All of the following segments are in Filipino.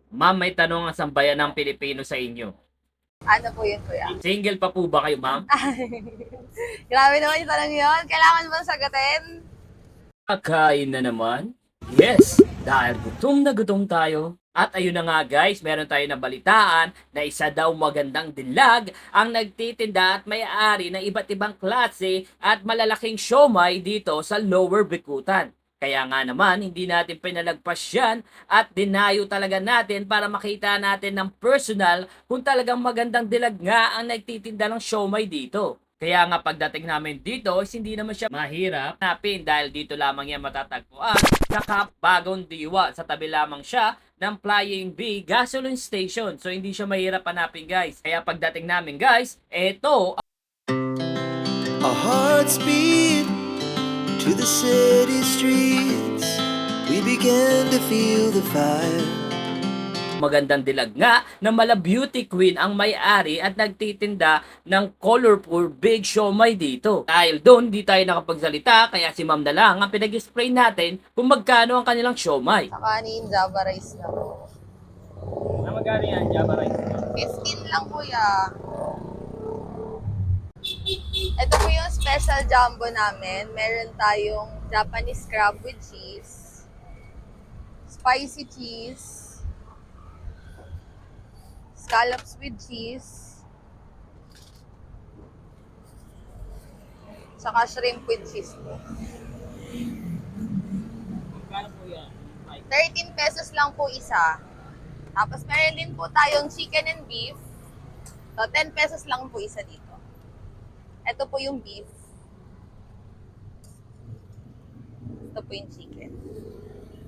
Ma'am, may tanong ang sambayan ng Pilipino sa inyo. Ano po yun, kuya? Single pa po ba kayo, ma'am? Grabe naman yung tanong yun. Kailangan mo sagutin? Kakain na naman? Yes, dahil gutom na gutom tayo. At ayun na nga guys, meron tayo na balitaan na isa daw magandang dilag ang nagtitinda at may-ari ng iba't ibang klase at malalaking siomai dito sa Lower Bikutan. Kaya nga naman, hindi natin pinalagpas yan at dinayo talaga natin para makita natin ng personal kung talagang magandang dilag nga ang nagtitinda ng siomai dito. Kaya nga pagdating namin dito, hindi naman siya mahirap hanapin dahil dito lamang yan matatagpuan sa Cap Bagong Diwa. Sa tabi lamang siya ng Flying B Gasoline Station. So hindi siya mahirap hanapin guys. Kaya pagdating namin guys, eto. Our hearts beat to the city streets. We began to feel the fire. Magandang dilag nga na mala beauty queen ang may-ari at nagtitinda ng colorful big siomai dito. Dahil doon di tayo nakapagsalita kaya si ma'am na lang ang pinag-spray natin kung magkano ang kanilang siomai. Sa kanin, Java rice na po. Na magkano yan, Java rice? 15 lang, kuya. Ito po yung special jumbo namin. Meron tayong Japanese crab with cheese, spicy cheese, scallops with cheese, saka shrimp with cheese po. Magkano po yan? 13 pesos lang po isa. Tapos meron din po tayong chicken and beef. So, 10 pesos lang po isa dito. Ito po yung beef. Ito po yung chicken.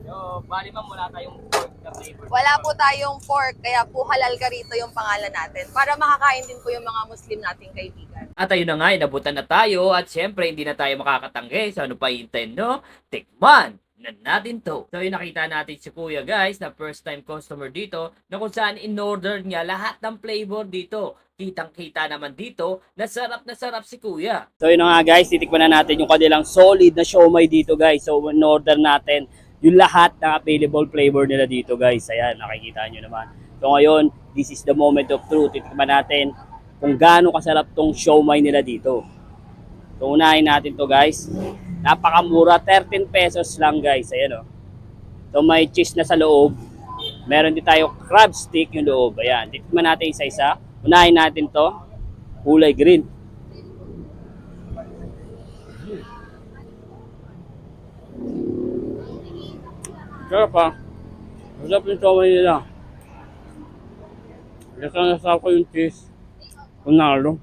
So, bali ma'am, wala tayong pork na flavor. Wala po tayong pork, kaya po halal karito yung pangalan natin. Para makakain din po yung mga Muslim nating kaibigan. At ayun na nga, inabutan na tayo at syempre hindi na tayo makakatanggi. So ano pa hintayin, no? Tikman na natin to. So yung nakita natin si Kuya guys, na first time customer dito, na kung saan in-order niya lahat ng flavor dito. Kitang-kita naman dito, na sarap si Kuya. So yun na nga guys, titikman na natin yung kanilang solid na siomai dito guys. So in-order natin yung lahat ng available flavor nila dito guys. Ayan, nakikita nyo naman. So ngayon, this is the moment of truth. Titikman natin kung gaano kasarap tong siomai nila dito. So unahin natin to guys. Napakamura, 13 pesos lang guys. Ayan o. So may cheese na sa loob. Meron din tayo crab stick yung loob. Ayan, titikman natin isa-isa. Unahin natin to. Kulay green. Sarap ha. Sarap yung siomai nila. Nasasarap ko yung cheese. Unalo.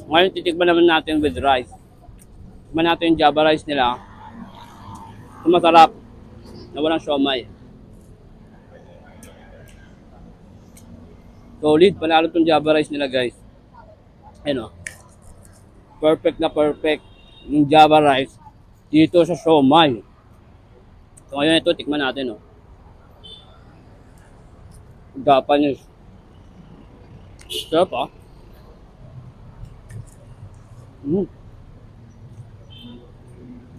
Ngayon titikman naman natin with rice. Tikman natin yung Java rice nila. Ito masarap. Na walang siomai. Solid. Panalo itong Java rice nila guys. Ayun o. Perfect na perfect. Yung Java rice. Dito sa siomai. So ngayon ito, tikman natin o. Japanese. Sarap ah.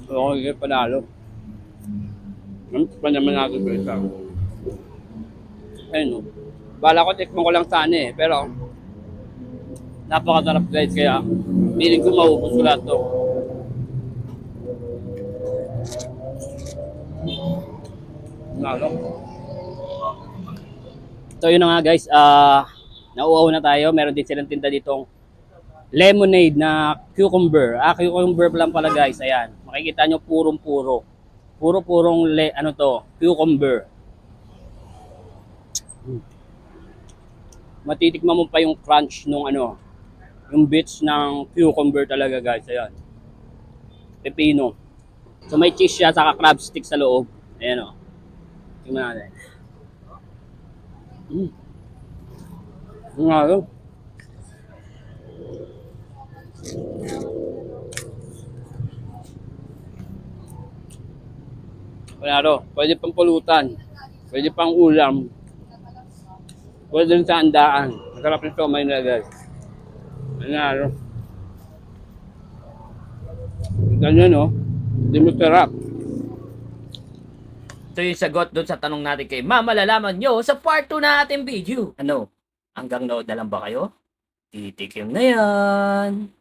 Okay, panalo. Pa naman natin ito isa. Ayun o. Bala ko, tikman ko lang sana eh. Pero, napakasarap guys. Kaya, feeling ko maubos ko lahat to. Panalo. So yun na nga guys. Nauuhaw na tayo. Meron din silang tinda ditong lemonade na cucumber. Cucumber lang pala guys. Ayan. Makikita nyo purong-puro. Puro-purong cucumber. Matitikman mo pa yung crunch nung yung bits ng cucumber talaga guys. Ayan. Pepino. So may cheese siya saka crab stick sa loob. Ayan o. Tingnan natin. Nga. Panalo, pwede pang pulutan, pwede pang ulam, pwede rin sa handaan. Masarap yung siomai nila guys. Panalo. Ganyan no, hindi mo sarap. So yung sagot doon sa tanong natin kay Ma'am, malalaman nyo sa part 2 na ating video. Ano? Hanggang nood na lang ba kayo? Titikim na yan.